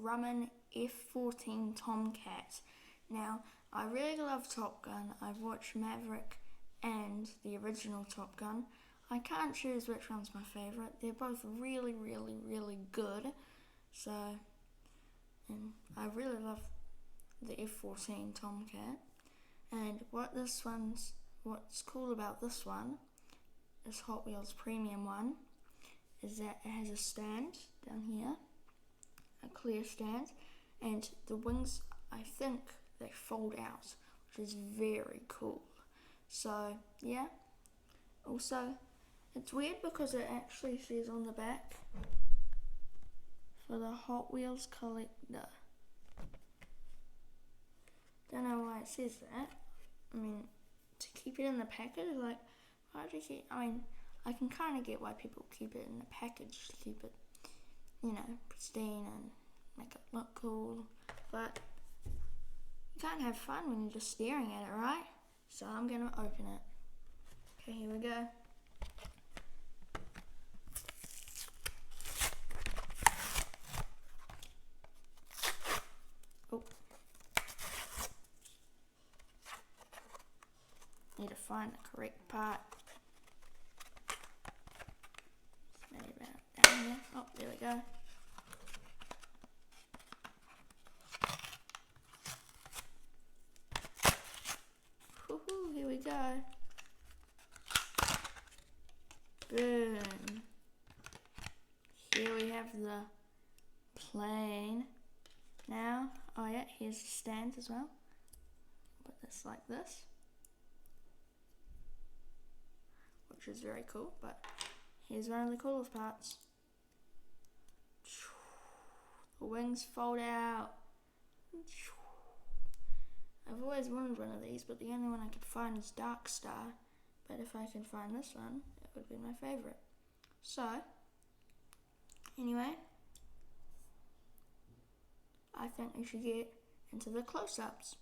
Grumman F-14 Tomcat. Now, I really love Top Gun. I've watched Maverick and the original Top Gun. I can't choose which one's my favourite. They're both really, really, really good. So, and I really love the F-14 Tomcat. And what's cool about this one, this Hot Wheels Premium one, is that it has a stand down here, a clear stand, and the wings, I think, they fold out, which is very cool. So, yeah. Also, it's weird because it actually says on the back, for the Hot Wheels collector. Don't know why it says that. I mean, to keep it in the package, like, why do you keep, I mean, I can kind of get why people keep it in the package, to keep it, you know, pristine and make it look cool, but you can't have fun when you're just staring at it, right? So I'm going to open it. Okay, here we go. Oh. Need to find the correct part. Maybe about down here. Oh, there we go. Woohoo, here we go. Boom. Here we have the plane. Now, oh yeah, here's the stand as well. Put this like this, which is very cool, but here's one of the coolest parts. The wings fold out. I've always wanted one of these, but the only one I could find is Dark Star. But if I can find this one, it would be my favourite. So, anyway, I think we should get into the close-ups.